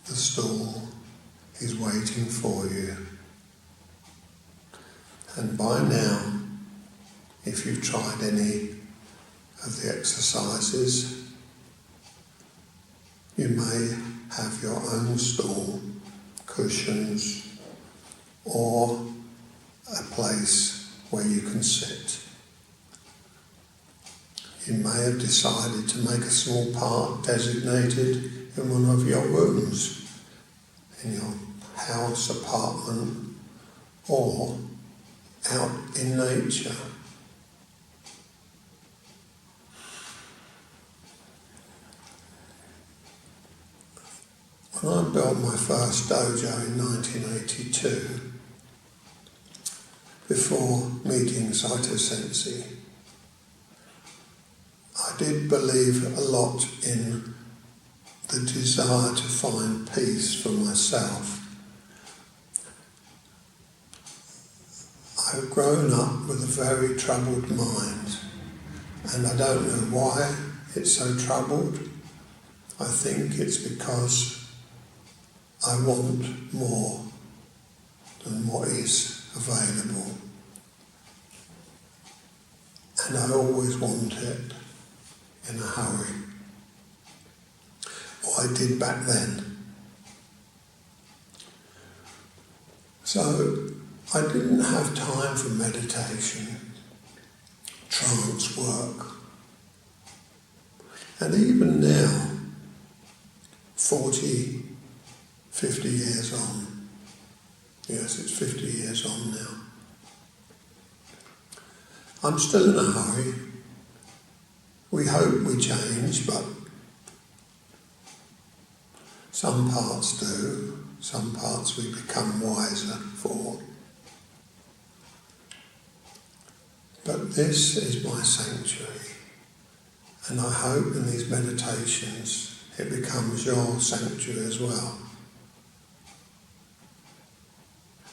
the stool is waiting for you. And by now, if you've tried any of the exercises, you may have your own stool, cushions, or a place where you can sit. You may have decided to make a small part designated in one of your rooms, in your house, apartment, or out in nature. When I built my first dojo in 1982, before meeting Saito Sensei, I did believe a lot in the desire to find peace for myself. I've grown up with a very troubled mind, and I don't know why it's so troubled. I think it's because I want more than what is available. And I always want it in a hurry. Or I did back then. So I didn't have time for meditation, trance work. And even now, 50 years on, yes, it's 50 years on now, I'm still in a hurry. We hope we change, but some parts do, some parts we become wiser for. But this is my sanctuary, and I hope in these meditations it becomes your sanctuary as well.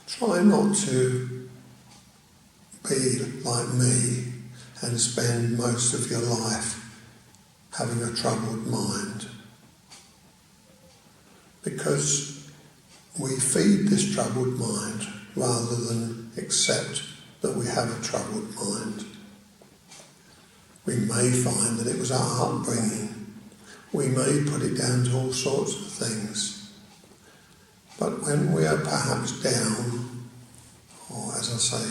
Try not to be like me and spend most of your life having a troubled mind, because we feed this troubled mind rather than accept that we have a troubled mind. We may find that it was our upbringing. We may put it down to all sorts of things. But when we are perhaps down, or as I say,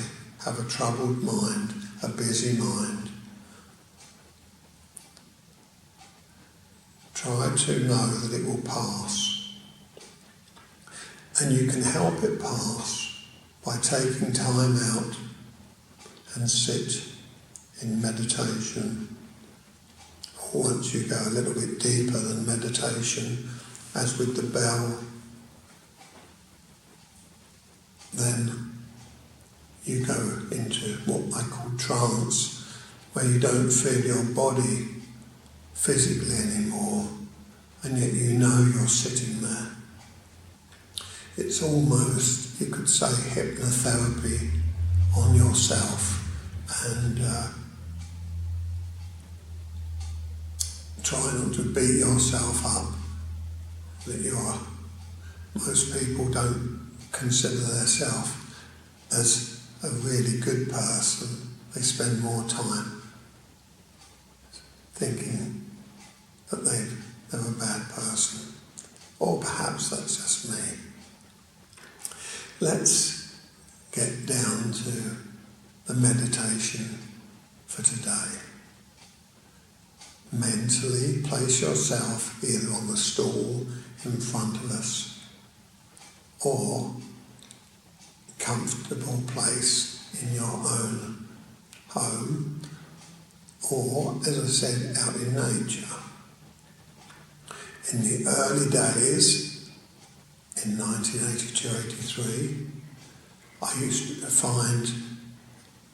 have a troubled mind, a busy mind, try to know that it will pass. And you can help it pass by taking time out and sit in meditation. Or once you go a little bit deeper than meditation, as with the bell, then you go into what I call trance, where you don't feel your body physically anymore, and yet you know you're sitting there. It's almost, you could say, hypnotherapy on yourself, and try not to beat yourself up that you're. Most people don't consider themselves as a really good person. They spend more time thinking that they're a bad person. Or perhaps that's just me. Let's get down to the meditation for today. Mentally place yourself either on the stool in front of us or comfortable place in your own home, or, as I said, out in nature. In the early days, in 1982-83, I used to find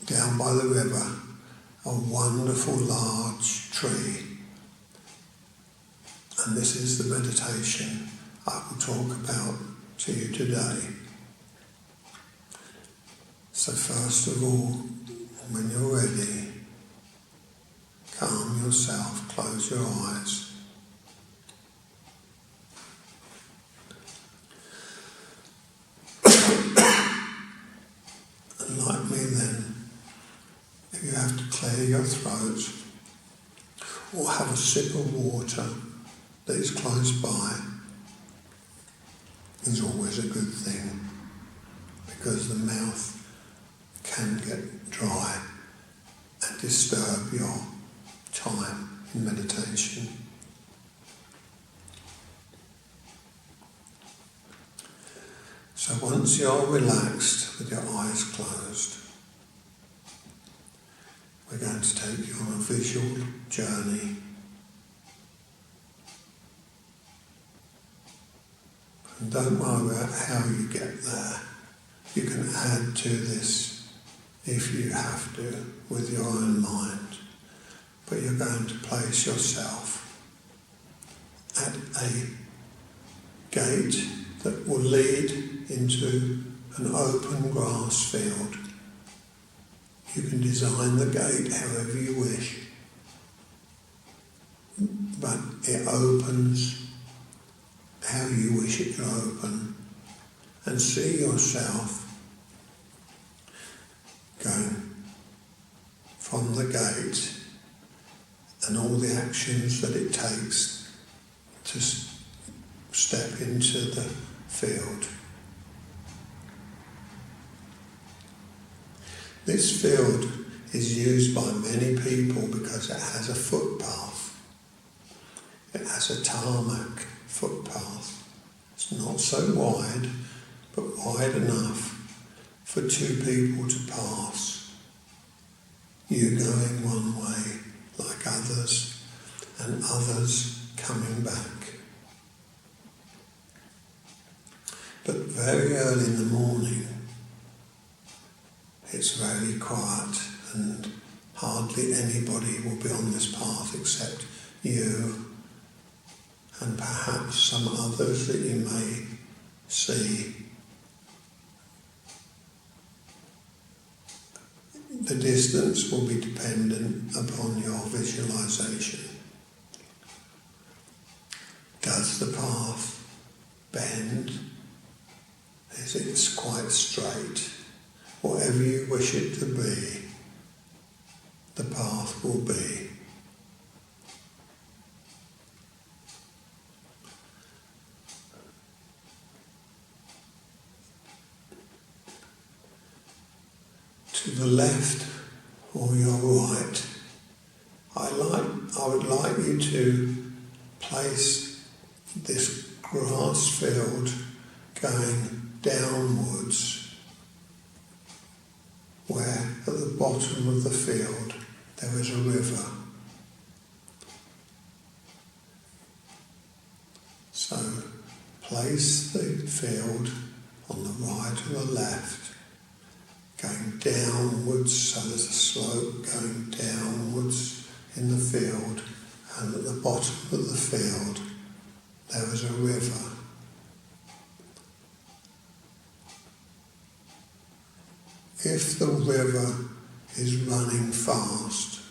down by the river a wonderful large tree. And this is the meditation I will talk about to you today. So first of all, when you're ready, calm yourself, close your eyes. clear your throat, or have a sip of water that is close by, is always a good thing, because the mouth can get dry and disturb your time in meditation. So once you're relaxed with your eyes closed, we're going to take you on a visual journey. And don't worry about how you get there. You can add to this if you have to with your own mind. But you're going to place yourself at a gate that will lead into an open grass field. You can design the gate however you wish, but it opens how you wish it to open, and see yourself going from the gate and all the actions that it takes to step into the field. This field is used by many people because it has a footpath. It has a tarmac footpath. It's not so wide, but wide enough for two people to pass. You going one way like others, and others coming back. But very early in the morning, it's very quiet and hardly anybody will be on this path except you and perhaps some others that you may see. The distance will be dependent upon your visualization. Does the path bend? Is it quite straight? Whatever you wish it to be, the path will be. To the left or your right, I would like you to place this grass field going downwards, where at the bottom of the field there is a river. So place the field on the right or the left, going downwards, so there's a slope going downwards in the field, and at the bottom of the field there is a river. If the river is running fast,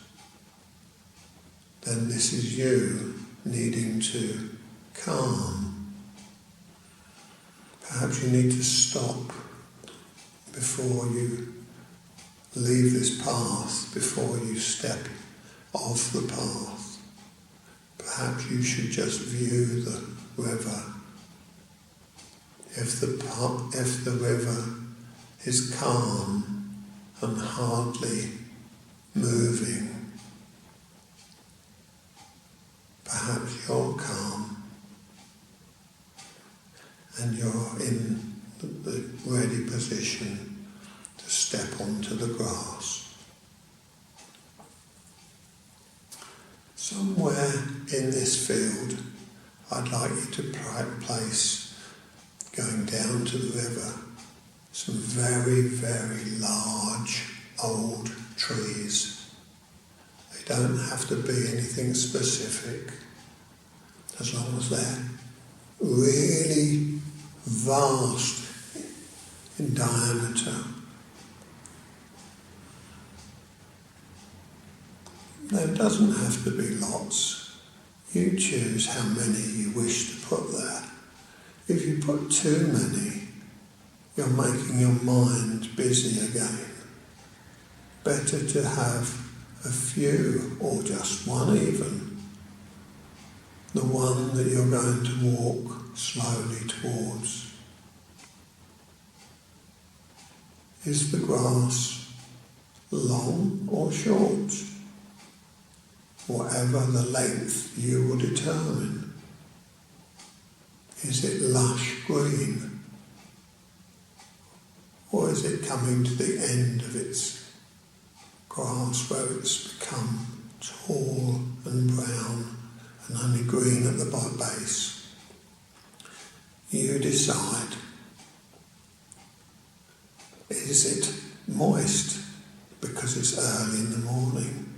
then this is you needing to calm. Perhaps you need to stop before you leave this path, before you step off the path. Perhaps you should just view the river. If the river is calm and hardly moving, perhaps you're calm and you're in the ready position to step onto the grass. Somewhere in this field, I'd like you to place, going down to the river, some very, very large old trees. They don't have to be anything specific, as long as they're really vast in diameter. There doesn't have to be lots. You choose how many you wish to put there. If you put too many, you're making your mind busy again. Better to have a few, or just one even, the one that you're going to walk slowly towards. Is the grass long or short? Whatever the length you will determine. Is it lush green? Or is it coming to the end of its grass where it's become tall and brown and only green at the base? You decide. Is it moist because it's early in the morning?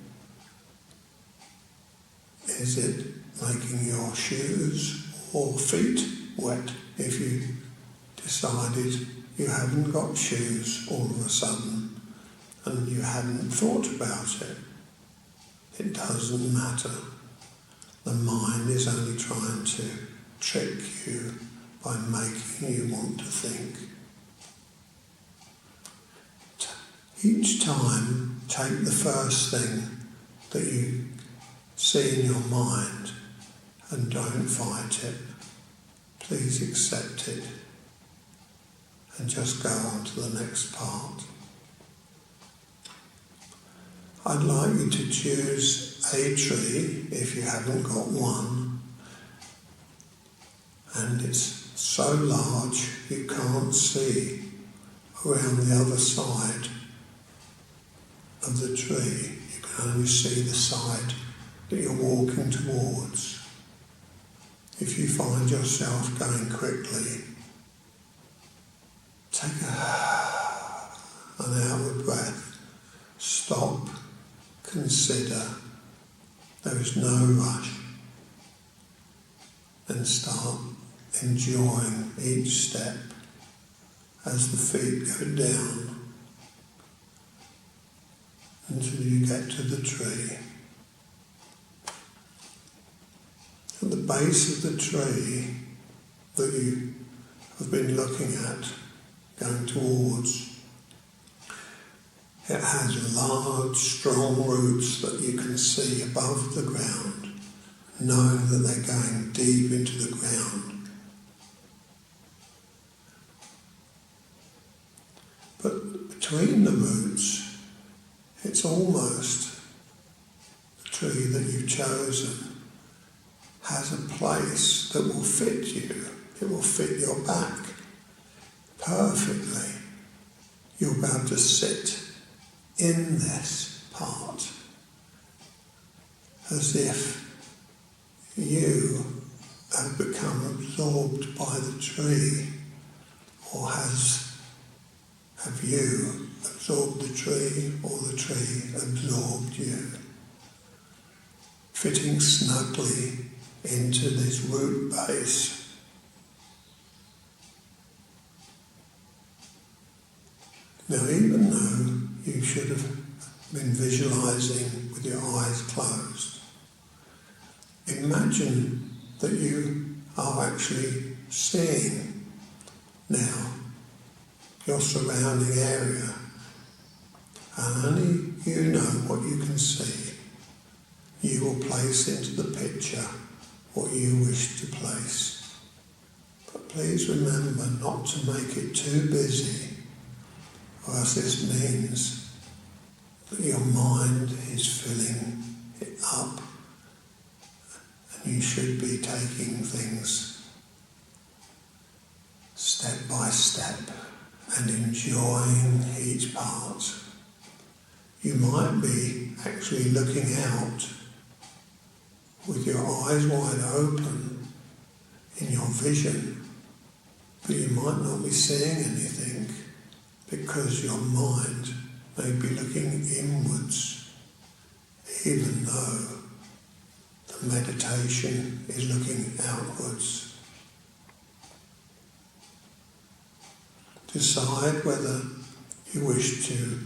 Is it making your shoes or feet wet if you decided you haven't got shoes all of a sudden and you hadn't thought about it? It doesn't matter. The mind is only trying to trick you by making you want to think. Each time, take the first thing that you see in your mind and don't fight it. Please accept it and just go on to the next part. I'd like you to choose a tree if you haven't got one, and it's so large you can't see around the other side of the tree. You can only see the side that you're walking towards. If you find yourself going quickly, take an outward breath, stop, consider, there is no rush, and start enjoying each step as the feet go down until you get to the tree. At the base of the tree that you have been looking at, going towards, it has large, strong roots that you can see above the ground, knowing that they're going deep into the ground. But between the roots, it's almost the tree that you've chosen has a place that will fit you. It will fit your back perfectly. You'll be able to sit in this part as if you have become absorbed by the tree, or have you absorbed the tree, or the tree absorbed you, fitting snugly into this root base. Now, even though you should have been visualizing with your eyes closed, imagine that you are actually seeing now your surrounding area, and only you know what you can see. You will place into the picture what you wish to place. But please remember not to make it too busy, or else this means that your mind is filling it up, and you should be taking things step by step and enjoying each part. You might be actually looking out with your eyes wide open in your vision, but you might not be seeing anything because your mind may be looking inwards, even though the meditation is looking outwards. Decide whether you wish to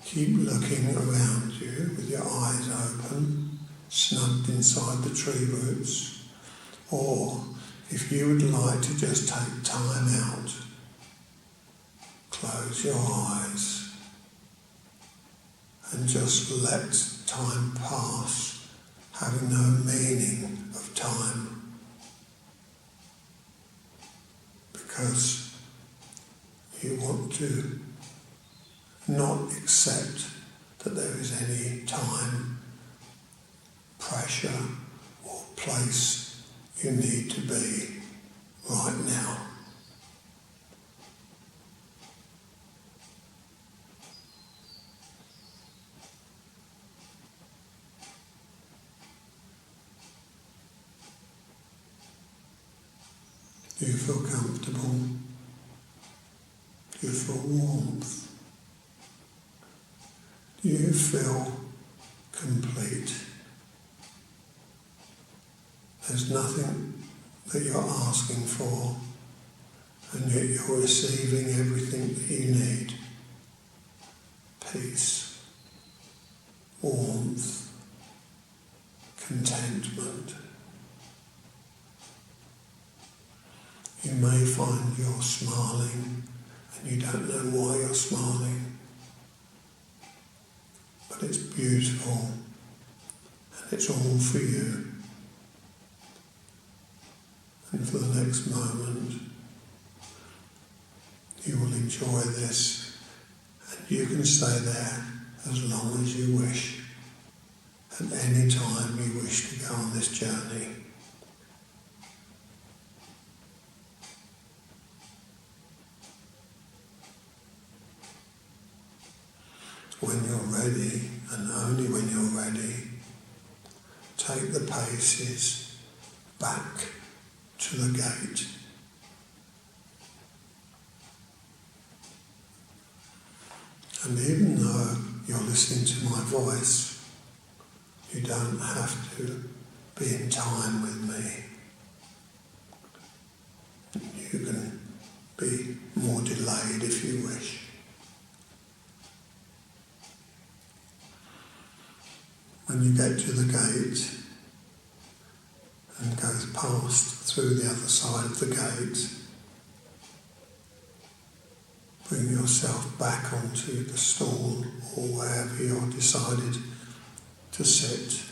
keep looking around you with your eyes open, snugged inside the tree roots, or if you would like to just take time out, close your eyes and just let time pass, having no meaning of time, because you want to not accept that there is any time, pressure or place you need to be right now. Do you feel comfortable? Do you feel warmth? Do you feel complete? There's nothing that you're asking for, and yet you're receiving everything that you need. Peace, warmth, contentment. You may find you're smiling and you don't know why you're smiling, but it's beautiful and it's all for you. And for the next moment, you will enjoy this, and you can stay there as long as you wish, at any time you wish to go on this journey. When you're ready, and only when you're ready, take the paces back to the gate. And even though you're listening to my voice, you don't have to be in time with me. You can be more delayed if you wish. When you get to the gate and goes past through the other side of the gate, bring yourself back onto the stall or wherever you're decided to sit.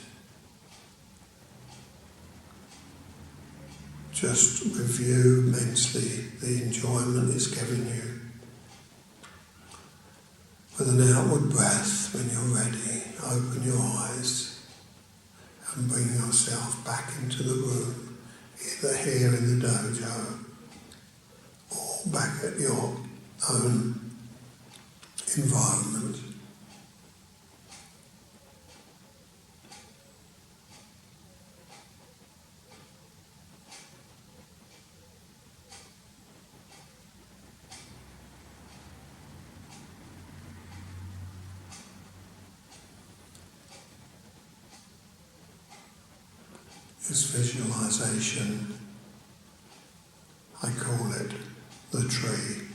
Just review mentally the enjoyment it's giving you. With an outward breath, when you're ready, open your eyes and bring yourself back into the room, either here in the dojo or back at your own environment. This visualization, I call it the tree.